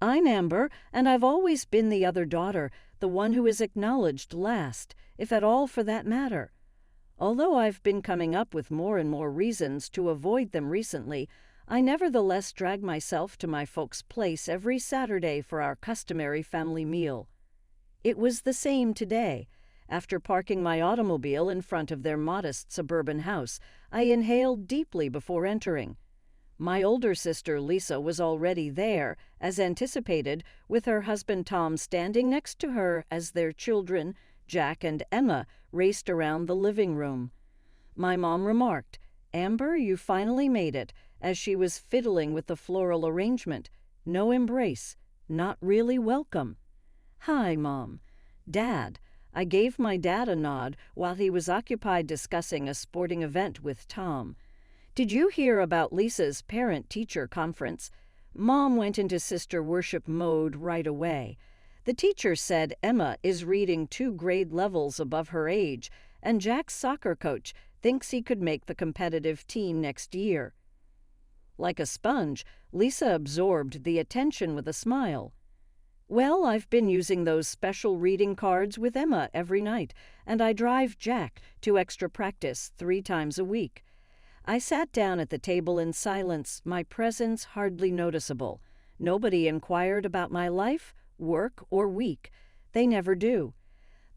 I'm Amber, and I've always been the other daughter, the one who is acknowledged last, if at all for that matter. Although I've been coming up with more and more reasons to avoid them recently, I nevertheless drag myself to my folks' place every Saturday for our customary family meal. It was the same today. After parking my automobile in front of their modest suburban house, I inhaled deeply before entering. My older sister Lisa was already there, as anticipated, with her husband Tom standing next to her as their children, Jack and Emma, raced around the living room. My mom remarked, "Amber, you finally made it," as she was fiddling with the floral arrangement. No embrace. Not really welcome. "Hi, Mom." "Dad." I gave my dad a nod while he was occupied discussing a sporting event with Tom. "Did you hear about Lisa's parent-teacher conference?" Mom went into sister worship mode right away. The teacher said Emma is reading 2 grade levels above her age, and Jack's soccer coach thinks he could make the competitive team next year. Like a sponge, Lisa absorbed the attention with a smile. "Well, I've been using those special reading cards with Emma every night, and I drive Jack to extra practice 3 times a week." I sat down at the table in silence, my presence hardly noticeable. Nobody inquired about my life, work, or week. They never do.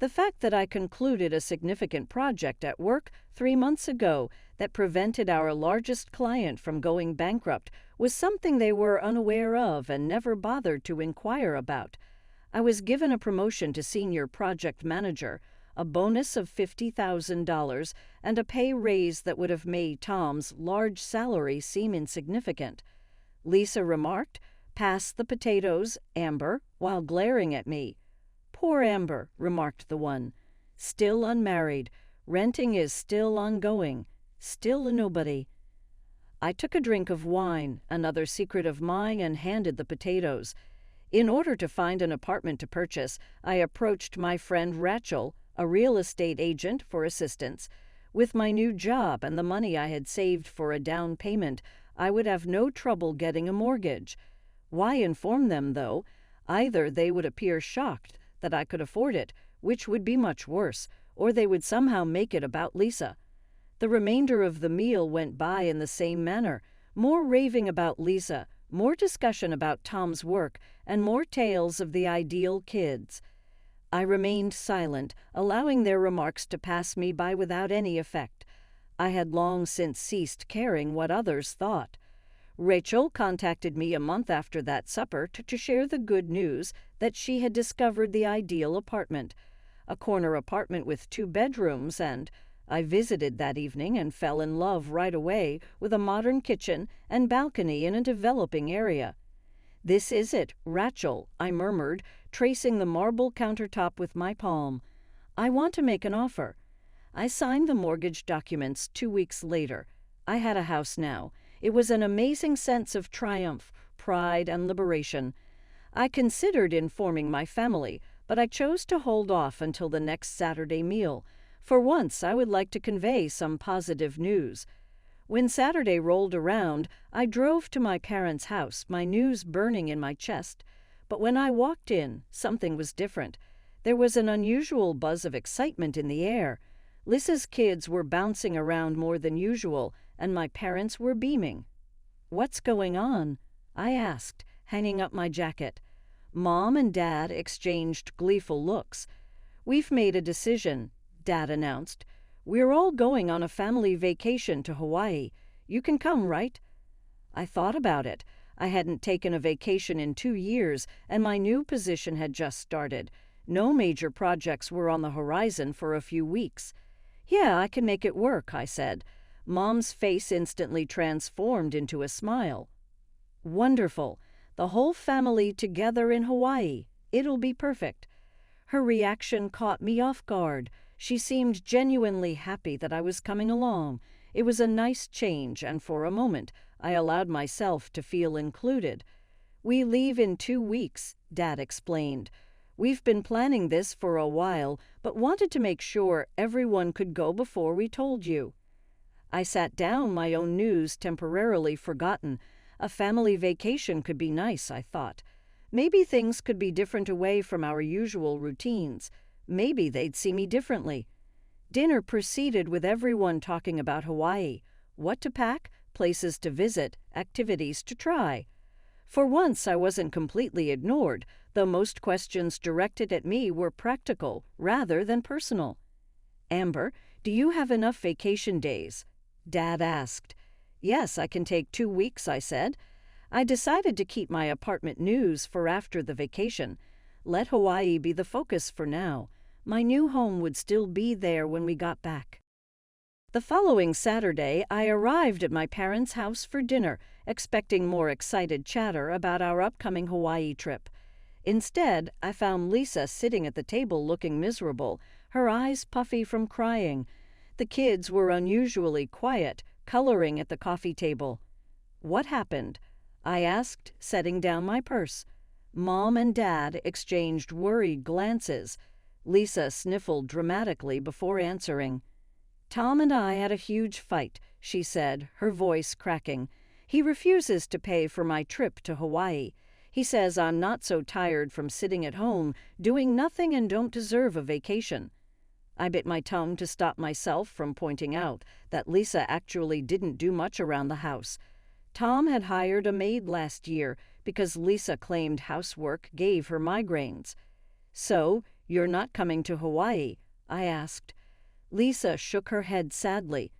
The fact that I concluded a significant project at work 3 months ago that prevented our largest client from going bankrupt was something they were unaware of and never bothered to inquire about. I was given a promotion to senior project manager, a bonus of $50,000, and a pay raise that would have made Tom's large salary seem insignificant. Lisa remarked, "Pass the potatoes, Amber," while glaring at me. "Poor Amber," remarked the one. "Still unmarried. Renting is still ongoing. Still a nobody." I took a drink of wine, another secret of mine, and handed the potatoes. In order to find an apartment to purchase, I approached my friend Rachel, a real estate agent, for assistance. With my new job and the money I had saved for a down payment, I would have no trouble getting a mortgage. Why inform them, though? Either they would appear shocked that I could afford it, which would be much worse, or they would somehow make it about Lisa. The remainder of the meal went by in the same manner, more raving about Lisa, more discussion about Tom's work, and more tales of the ideal kids. I remained silent, allowing their remarks to pass me by without any effect. I had long since ceased caring what others thought. Rachel contacted me a month after that supper to share the good news that she had discovered the ideal apartment, a corner apartment with 2 bedrooms, and I visited that evening and fell in love right away with a modern kitchen and balcony in a developing area. "This is it, Rachel," I murmured, tracing the marble countertop with my palm. "I want to make an offer." I signed the mortgage documents 2 weeks later. I had a house now. It was an amazing sense of triumph, pride, and liberation. I considered informing my family, but I chose to hold off until the next Saturday meal. For once, I would like to convey some positive news. When Saturday rolled around, I drove to my parents' house, my news burning in my chest. But when I walked in, something was different. There was an unusual buzz of excitement in the air. Lisa's kids were bouncing around more than usual, and my parents were beaming. "What's going on?" I asked, hanging up my jacket. Mom and Dad exchanged gleeful looks. "We've made a decision," Dad announced. "We're all going on a family vacation to Hawaii. You can come, right?" I thought about it. I hadn't taken a vacation in 2 years, and my new position had just started. No major projects were on the horizon for a few weeks. "Yeah, I can make it work," I said. Mom's face instantly transformed into a smile. "Wonderful. The whole family together in Hawaii. It'll be perfect." Her reaction caught me off guard. She seemed genuinely happy that I was coming along. It was a nice change, and for a moment I allowed myself to feel included. "We leave in 2 weeks," Dad explained. "We've been planning this for a while, but wanted to make sure everyone could go before we told you." I sat down, my own news temporarily forgotten. A family vacation could be nice, I thought. Maybe things could be different away from our usual routines. Maybe they'd see me differently. Dinner proceeded with everyone talking about Hawaii, what to pack, places to visit, activities to try. For once, I wasn't completely ignored, though most questions directed at me were practical rather than personal. "Amber, do you have enough vacation days?" Dad asked. "Yes, I can take 2 weeks," I said. I decided to keep my apartment news for after the vacation. Let Hawaii be the focus for now. My new home would still be there when we got back. The following Saturday, I arrived at my parents' house for dinner, expecting more excited chatter about our upcoming Hawaii trip. Instead, I found Lisa sitting at the table looking miserable, her eyes puffy from crying. The kids were unusually quiet, coloring at the coffee table. "What happened?" I asked, setting down my purse. Mom and Dad exchanged worried glances. Lisa sniffled dramatically before answering. "Tom and I had a huge fight," she said, her voice cracking. "He refuses to pay for my trip to Hawaii. He says I'm not so tired from sitting at home, doing nothing, and don't deserve a vacation." I bit my tongue to stop myself from pointing out that Lisa actually didn't do much around the house. Tom had hired a maid last year because Lisa claimed housework gave her migraines. "So, you're not coming to Hawaii?" I asked. Lisa shook her head sadly.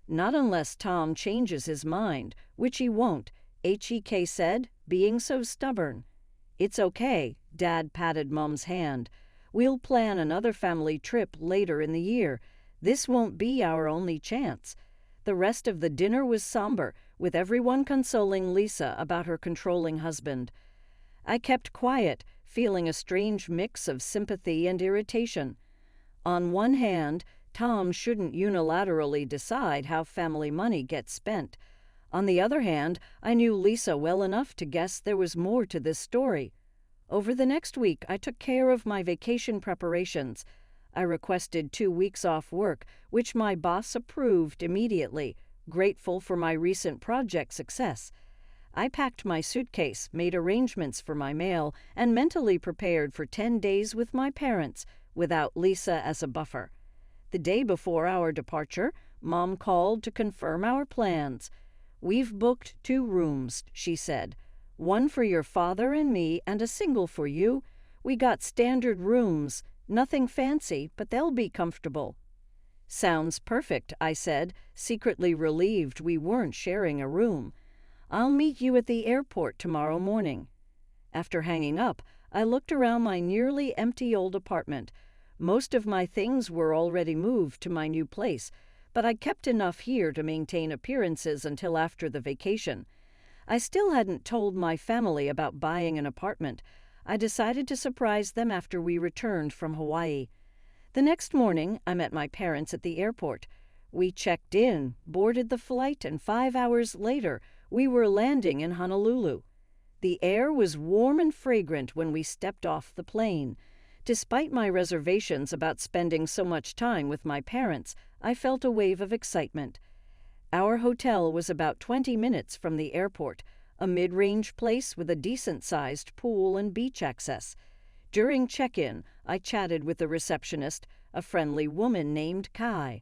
"Not unless Tom changes his mind, which he won't," HEK said, being so stubborn. "It's okay," Dad patted Mom's hand. "We'll plan another family trip later in the year. This won't be our only chance." The rest of the dinner was somber, with everyone consoling Lisa about her controlling husband. I kept quiet, feeling a strange mix of sympathy and irritation. On one hand, Tom shouldn't unilaterally decide how family money gets spent. On the other hand, I knew Lisa well enough to guess there was more to this story. Over the next week, I took care of my vacation preparations. I requested 2 weeks off work, which my boss approved immediately, grateful for my recent project success. I packed my suitcase, made arrangements for my mail, and mentally prepared for 10 days with my parents, without Lisa as a buffer. The day before our departure, Mom called to confirm our plans. "We've booked 2 rooms," she said. "One for your father and me, and a single for you. We got standard rooms. Nothing fancy, but they'll be comfortable." "Sounds perfect," I said, secretly relieved we weren't sharing a room. "I'll meet you at the airport tomorrow morning." After hanging up, I looked around my nearly empty old apartment. Most of my things were already moved to my new place, but I kept enough here to maintain appearances until after the vacation. I still hadn't told my family about buying an apartment. I decided to surprise them after we returned from Hawaii. The next morning, I met my parents at the airport. We checked in, boarded the flight, and 5 hours later, we were landing in Honolulu. The air was warm and fragrant when we stepped off the plane. Despite my reservations about spending so much time with my parents, I felt a wave of excitement. Our hotel was about 20 minutes from the airport, a mid-range place with a decent-sized pool and beach access. During check-in, I chatted with the receptionist, a friendly woman named Kai.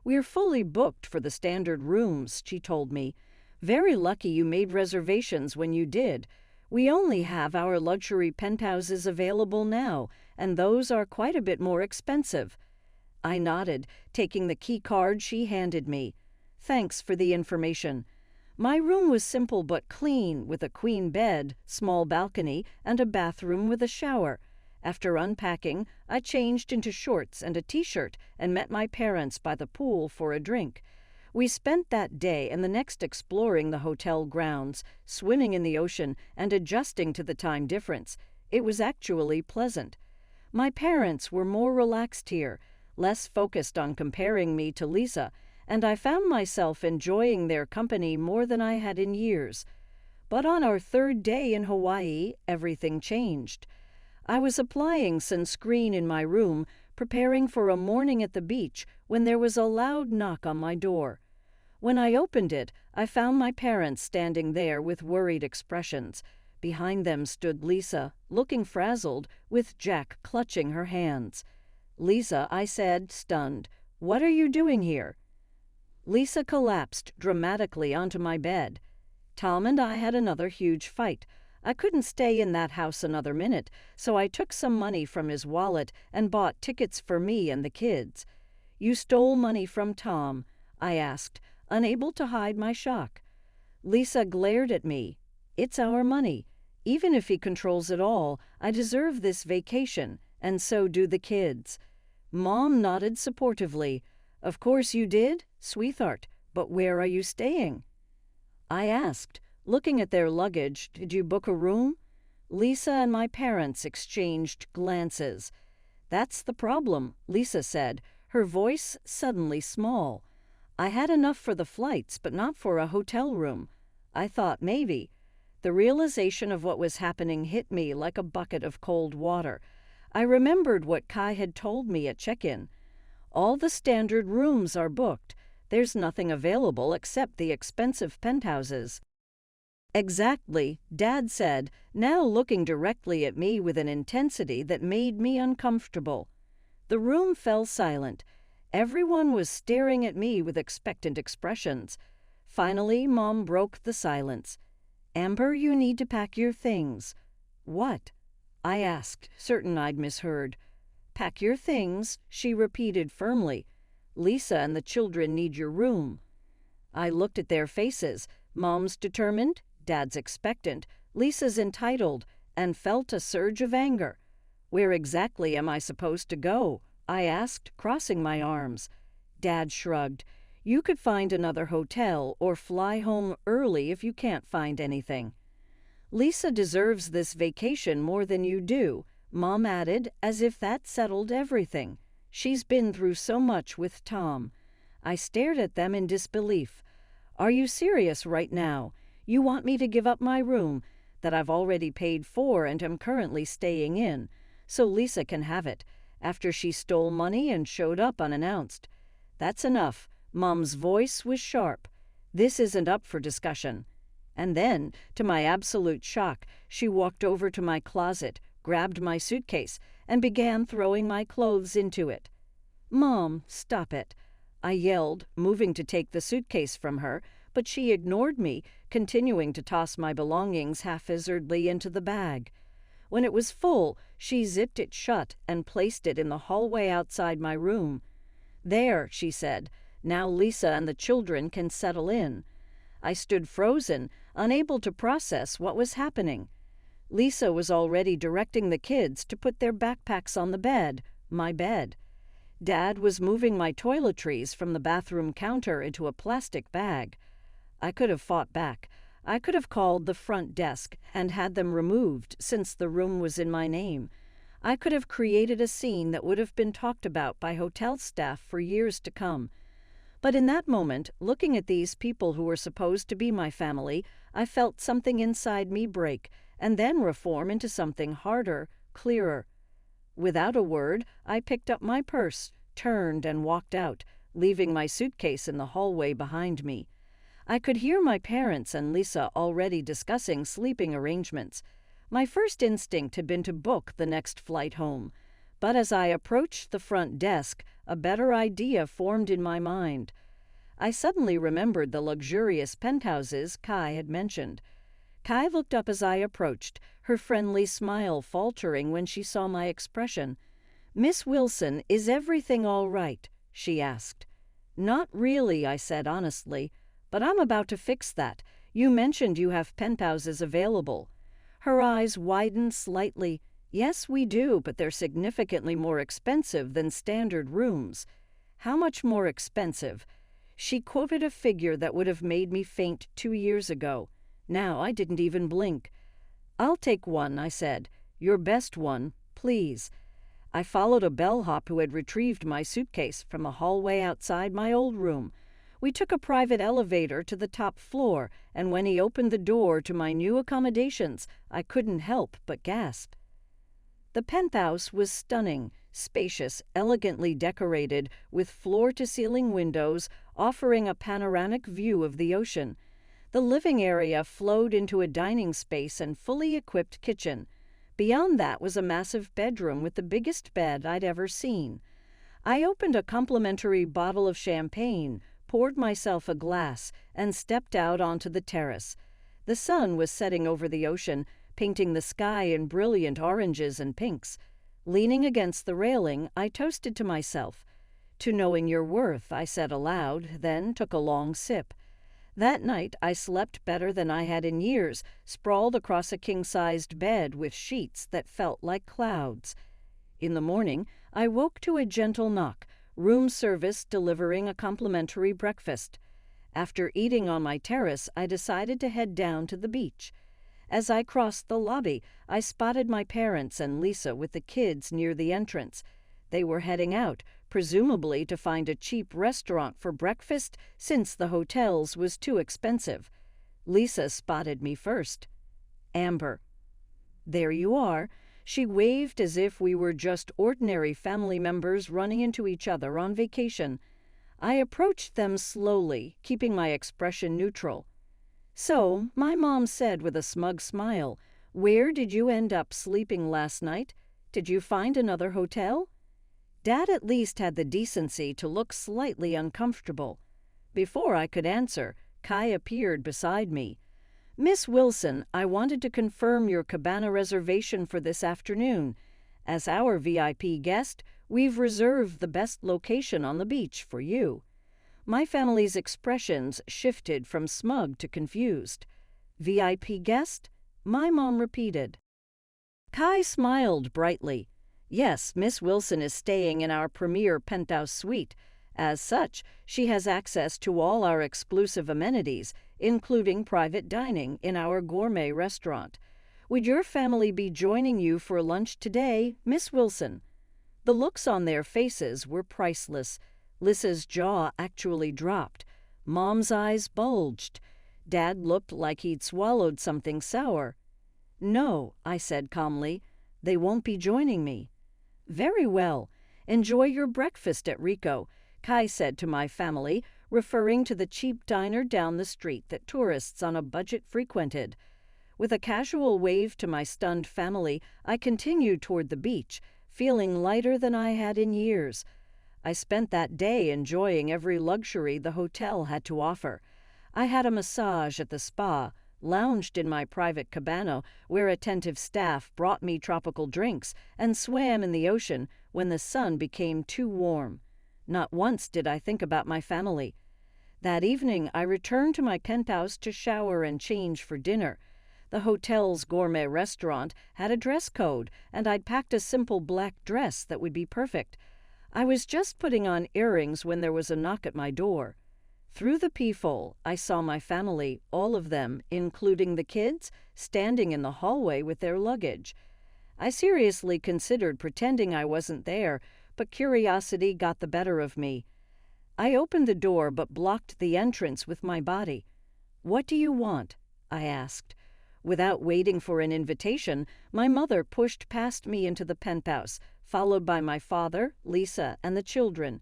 "We're fully booked for the standard rooms," she told me. "Very lucky you made reservations when you did. We only have our luxury penthouses available now, and those are quite a bit more expensive." I nodded, taking the key card she handed me. "Thanks for the information." My room was simple but clean, with a queen bed, small balcony, and a bathroom with a shower. After unpacking, I changed into shorts and a t-shirt and met my parents by the pool for a drink. We spent that day and the next exploring the hotel grounds, swimming in the ocean, and adjusting to the time difference. It was actually pleasant. My parents were more relaxed here, less focused on comparing me to Lisa, and I found myself enjoying their company more than I had in years. But on our 3rd day in Hawaii, everything changed. I was applying sunscreen in my room, preparing for a morning at the beach, when there was a loud knock on my door. When I opened it, I found my parents standing there with worried expressions. Behind them stood Lisa, looking frazzled, with Jack clutching her hands. "Lisa," I said, stunned, "what are you doing here?" Lisa collapsed dramatically onto my bed. "Tom and I had another huge fight. I couldn't stay in that house another minute, so I took some money from his wallet and bought tickets for me and the kids." "You stole money from Tom?" I asked, unable to hide my shock. Lisa glared at me. "It's our money. Even if he controls it all, I deserve this vacation, and so do the kids." Mom nodded supportively. "Of course you did, sweetheart, but where are you staying?" I asked, looking at their luggage. "Did you book a room?" Lisa and my parents exchanged glances. "That's the problem," Lisa said, her voice suddenly small. "I had enough for the flights, but not for a hotel room. I thought maybe." The realization of what was happening hit me like a bucket of cold water. I remembered what Kai had told me at check-in. "All the standard rooms are booked. There's nothing available except the expensive penthouses." "Exactly," Dad said, now looking directly at me with an intensity that made me uncomfortable. The room fell silent. Everyone was staring at me with expectant expressions. Finally, Mom broke the silence. "Amber, you need to pack your things." "What?" I asked, certain I'd misheard. "Pack your things," she repeated firmly. "Lisa and the children need your room." I looked at their faces. Mom's determined, Dad's expectant, Lisa's entitled, and felt a surge of anger. "Where exactly am I supposed to go?" I asked, crossing my arms. Dad shrugged. "You could find another hotel or fly home early if you can't find anything." "Lisa deserves this vacation more than you do," Mom added, as if that settled everything. "She's been through so much with Tom." I stared at them in disbelief. "Are you serious right now? You want me to give up my room, that I've already paid for and am currently staying in, so Lisa can have it, after she stole money and showed up unannounced?" "That's enough." Mom's voice was sharp. "This isn't up for discussion." And then, to my absolute shock, she walked over to my closet, grabbed my suitcase, and began throwing my clothes into it. "Mom, stop it," I yelled, moving to take the suitcase from her, but she ignored me, continuing to toss my belongings haphazardly into the bag. When it was full, she zipped it shut and placed it in the hallway outside my room. "There," she said, "now Lisa and the children can settle in." I stood frozen, unable to process what was happening. Lisa was already directing the kids to put their backpacks on the bed, my bed. Dad was moving my toiletries from the bathroom counter into a plastic bag. I could have fought back. I could have called the front desk and had them removed since the room was in my name. I could have created a scene that would have been talked about by hotel staff for years to come. But in that moment, looking at these people who were supposed to be my family, I felt something inside me break and then reform into something harder, clearer. Without a word, I picked up my purse, turned, and walked out, leaving my suitcase in the hallway behind me. I could hear my parents and Lisa already discussing sleeping arrangements. My first instinct had been to book the next flight home. But as I approached the front desk, a better idea formed in my mind. I suddenly remembered the luxurious penthouses Kai had mentioned. Kai looked up as I approached, her friendly smile faltering when she saw my expression. "Miss Wilson, is everything all right?" she asked. "Not really," I said honestly, "but I'm about to fix that. You mentioned you have penthouses available." Her eyes widened slightly. "Yes, we do, but they're significantly more expensive than standard rooms." "How much more expensive?" She quoted a figure that would have made me faint 2 years ago. Now I didn't even blink. "I'll take one," I said. "Your best one, please." I followed a bellhop who had retrieved my suitcase from a hallway outside my old room. We took a private elevator to the top floor, and when he opened the door to my new accommodations, I couldn't help but gasp. The penthouse was stunning, spacious, elegantly decorated, with floor-to-ceiling windows offering a panoramic view of the ocean. The living area flowed into a dining space and fully equipped kitchen. Beyond that was a massive bedroom with the biggest bed I'd ever seen. I opened a complimentary bottle of champagne, poured myself a glass, and stepped out onto the terrace. The sun was setting over the ocean, painting the sky in brilliant oranges and pinks. Leaning against the railing, I toasted to myself. "To knowing your worth," I said aloud, then took a long sip. That night I slept better than I had in years, sprawled across a king-sized bed with sheets that felt like clouds. In the morning, I woke to a gentle knock, room service delivering a complimentary breakfast. After eating on my terrace, I decided to head down to the beach. As I crossed the lobby, I spotted my parents and Lisa with the kids near the entrance. They were heading out, presumably to find a cheap restaurant for breakfast since the hotel's was too expensive. Lisa spotted me first. "Amber." "There you are." She waved as if we were just ordinary family members running into each other on vacation. I approached them slowly, keeping my expression neutral. "So," my mom said with a smug smile, "where did you end up sleeping last night? Did you find another hotel?" Dad at least had the decency to look slightly uncomfortable. Before I could answer, Kai appeared beside me. "Miss Wilson, I wanted to confirm your cabana reservation for this afternoon. As our VIP guest, we've reserved the best location on the beach for you." My family's expressions shifted from smug to confused. "VIP guest?" my mom repeated. Kai smiled brightly. "Yes, Miss Wilson is staying in our premier penthouse suite. As such, she has access to all our exclusive amenities, including private dining in our gourmet restaurant. Would your family be joining you for lunch today, Miss Wilson?" The looks on their faces were priceless. Lisa's jaw actually dropped. Mom's eyes bulged. Dad looked like he'd swallowed something sour. "No," I said calmly. "They won't be joining me." "Very well. Enjoy your breakfast at Rico," Kai said to my family, referring to the cheap diner down the street that tourists on a budget frequented. With a casual wave to my stunned family, I continued toward the beach, feeling lighter than I had in years. I spent that day enjoying every luxury the hotel had to offer. I had a massage at the spa, lounged in my private cabana where attentive staff brought me tropical drinks, and swam in the ocean when the sun became too warm. Not once did I think about my family. That evening, I returned to my penthouse to shower and change for dinner. The hotel's gourmet restaurant had a dress code, and I'd packed a simple black dress that would be perfect. I was just putting on earrings when there was a knock at my door. Through the peephole, I saw my family, all of them, including the kids, standing in the hallway with their luggage. I seriously considered pretending I wasn't there, but curiosity got the better of me. I opened the door but blocked the entrance with my body. "What do you want?" I asked. Without waiting for an invitation, my mother pushed past me into the penthouse, followed by my father, Lisa, and the children.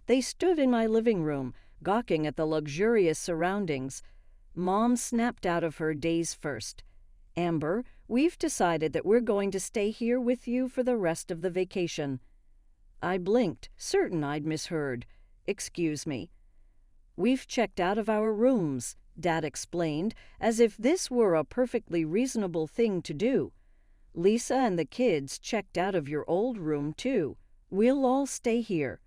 They stood in my living room, gawking at the luxurious surroundings. Mom snapped out of her daze first. "Amber, we've decided that we're going to stay here with you for the rest of the vacation." I blinked, certain I'd misheard. "Excuse me." "We've checked out of our rooms," Dad explained, as if this were a perfectly reasonable thing to do. "Lisa and the kids checked out of your old room, too. We'll all stay here."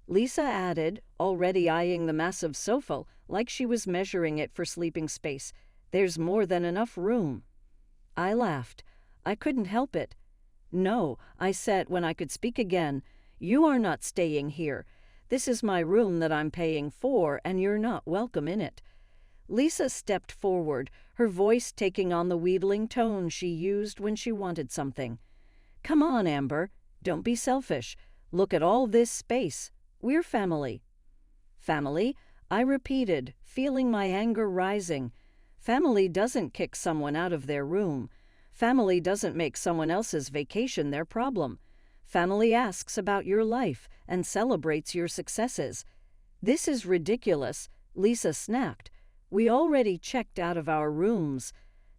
Lisa added, already eyeing the massive sofa like she was measuring it for sleeping space, "There's more than enough room." I laughed. I couldn't help it. "No," I said when I could speak again. "You are not staying here. This is my room that I'm paying for, and you're not welcome in it." Lisa stepped forward, her voice taking on the wheedling tone she used when she wanted something. "Come on, Amber. Don't be selfish. Look at all this space. We're family." "Family?" I repeated, feeling my anger rising. Family doesn't kick someone out of their room. Family doesn't make someone else's vacation their problem. Family asks about your life and celebrates your successes. "This is ridiculous," Lisa snapped. We already checked out of our rooms.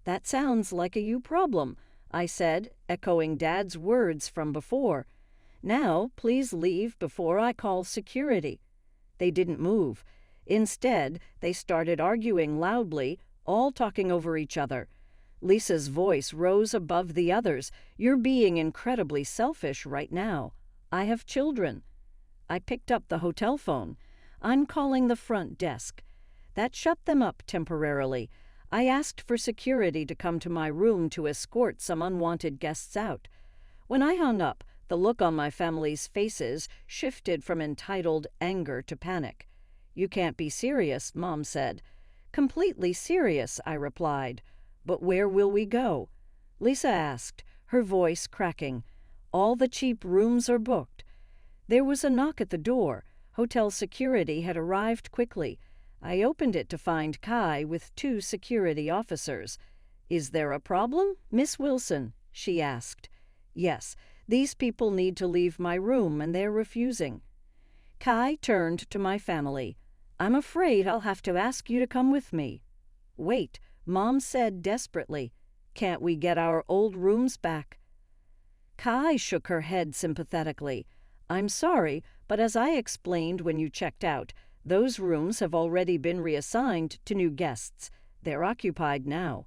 That sounds like a you problem, I said, echoing Dad's words from before. Now, please leave before I call security. They didn't move. Instead, they started arguing loudly, all talking over each other. Lisa's voice rose above the others. You're being incredibly selfish right now. I have children. I picked up the hotel phone. I'm calling the front desk. That shut them up temporarily. I asked for security to come to my room to escort some unwanted guests out. When I hung up, the look on my family's faces shifted from entitled anger to panic. You can't be serious, Mom said. Completely serious, I replied. But where will we go? Lisa asked, her voice cracking. All the cheap rooms are booked. There was a knock at the door. Hotel security had arrived quickly. I opened it to find Kai with 2 security officers. Is there a problem, Miss Wilson? She asked. Yes, these people need to leave my room and they're refusing. Kai turned to my family. I'm afraid I'll have to ask you to come with me. Wait, Mom said desperately. Can't we get our old rooms back? Kai shook her head sympathetically. I'm sorry, but as I explained when you checked out, those rooms have already been reassigned to new guests. They're occupied now.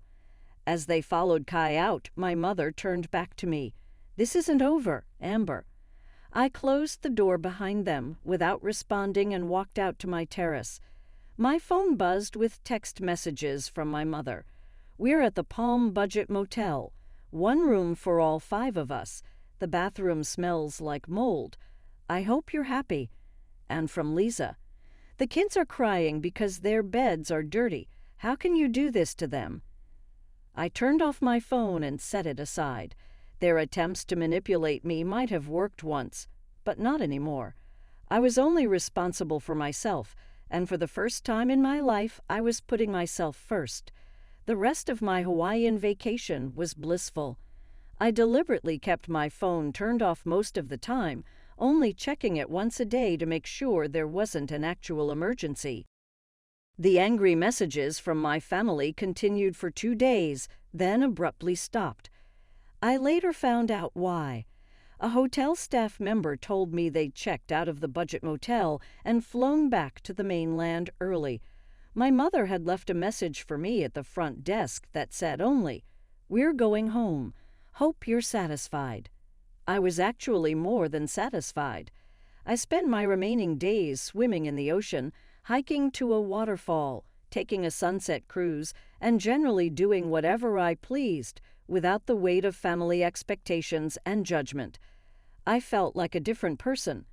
As they followed Kai out, my mother turned back to me. This isn't over, Amber. I closed the door behind them without responding and walked out to my terrace. My phone buzzed with text messages from my mother. We're at the Palm Budget Motel. 1 room for all 5 of us. The bathroom smells like mold. I hope you're happy. And from Lisa. The kids are crying because their beds are dirty. How can you do this to them? I turned off my phone and set it aside. Their attempts to manipulate me might have worked once, but not anymore. I was only responsible for myself, and for the first time in my life, I was putting myself first. The rest of my Hawaiian vacation was blissful. I deliberately kept my phone turned off most of the time, only checking it once a day to make sure there wasn't an actual emergency. The angry messages from my family continued for 2 days, then abruptly stopped. I later found out why. A hotel staff member told me they'd checked out of the budget motel and flown back to the mainland early. My mother had left a message for me at the front desk that said only, "We're going home. Hope you're satisfied." I was actually more than satisfied. I spent my remaining days swimming in the ocean, hiking to a waterfall, taking a sunset cruise, and generally doing whatever I pleased without the weight of family expectations and judgment. I felt like a different person,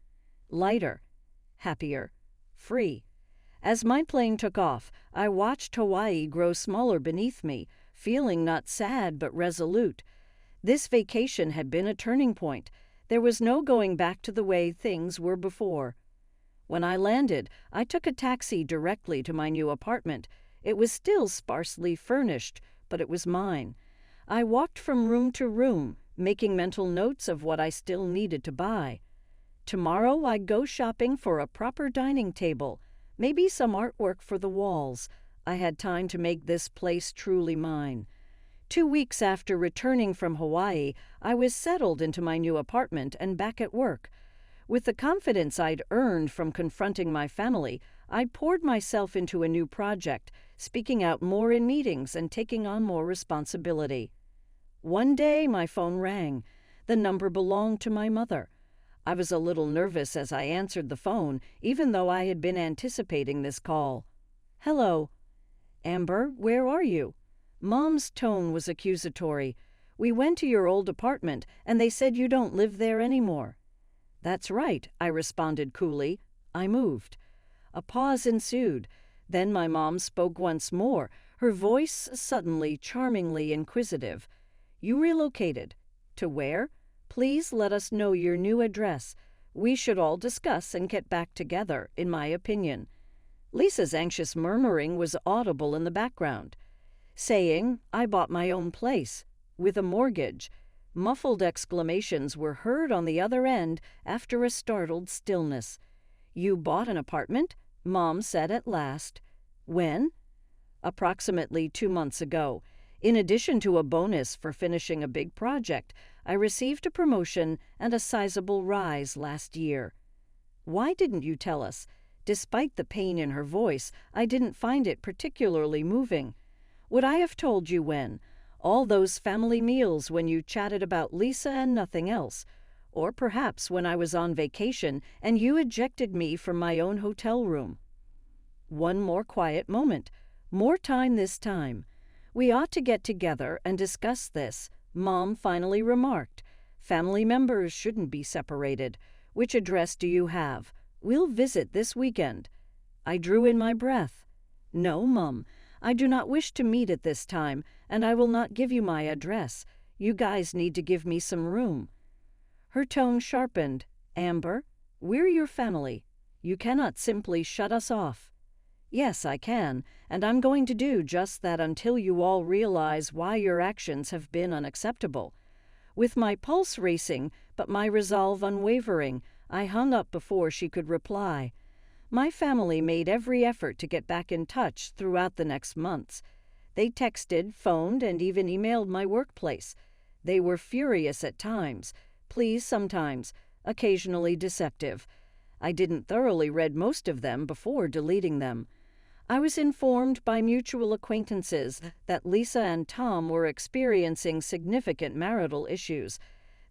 lighter, happier, free. As my plane took off, I watched Hawaii grow smaller beneath me, feeling not sad but resolute. This vacation had been a turning point. There was no going back to the way things were before. When I landed, I took a taxi directly to my new apartment. It was still sparsely furnished, but it was mine. I walked from room to room, making mental notes of what I still needed to buy. Tomorrow I'd go shopping for a proper dining table, maybe some artwork for the walls. I had time to make this place truly mine. 2 weeks after returning from Hawaii, I was settled into my new apartment and back at work. With the confidence I'd earned from confronting my family, I poured myself into a new project, speaking out more in meetings and taking on more responsibility. One day my phone rang. The number belonged to my mother. I was a little nervous as I answered the phone, even though I had been anticipating this call. "Hello." "Amber, where are you?" Mom's tone was accusatory. "We went to your old apartment, and they said you don't live there anymore." "That's right," I responded coolly. "I moved." A pause ensued. Then my mom spoke once more, her voice suddenly charmingly inquisitive. "You relocated. To where? Please let us know your new address. We should all discuss and get back together, in my opinion." Lisa's anxious murmuring was audible in the background. Saying, "I bought my own place. With a mortgage." Muffled exclamations were heard on the other end after a startled stillness. "You bought an apartment?" Mom said at last. "When?" approximately 2 months ago. In addition to a bonus for finishing a big project, I received a promotion and a sizable rise last year. Why didn't you tell us? Despite the pain in her voice, I didn't find it particularly moving. Would I have told you when? All those family meals when you chatted about Lisa and nothing else. Or perhaps when I was on vacation and you ejected me from my own hotel room. One more quiet moment. More time this time. We ought to get together and discuss this, Mom finally remarked. Family members shouldn't be separated. Which address do you have? We'll visit this weekend. I drew in my breath. No, Mum, I do not wish to meet at this time, and I will not give you my address. You guys need to give me some room. Her tone sharpened. Amber, we're your family. You cannot simply shut us off. Yes, I can, and I'm going to do just that until you all realize why your actions have been unacceptable. With my pulse racing, but my resolve unwavering, I hung up before she could reply. My family made every effort to get back in touch throughout the next months. They texted, phoned, and even emailed my workplace. They were furious at times, pleased sometimes, occasionally deceptive. I didn't thoroughly read most of them before deleting them. I was informed by mutual acquaintances that Lisa and Tom were experiencing significant marital issues.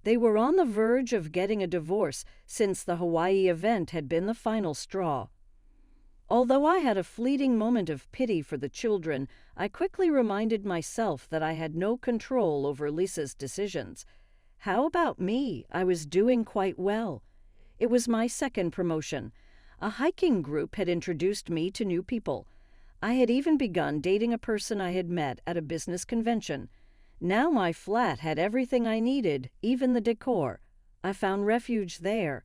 They were on the verge of getting a divorce since the Hawaii event had been the final straw. Although I had a fleeting moment of pity for the children, I quickly reminded myself that I had no control over Lisa's decisions. How about me? I was doing quite well. It was my second promotion. A hiking group had introduced me to new people. I had even begun dating a person I had met at a business convention. Now my flat had everything I needed, even the decor. I found refuge there.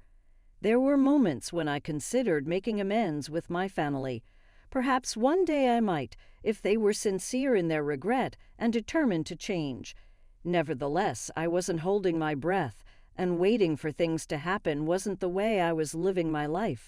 There were moments when I considered making amends with my family. Perhaps one day I might, if they were sincere in their regret and determined to change. Nevertheless, I wasn't holding my breath, and waiting for things to happen wasn't the way I was living my life.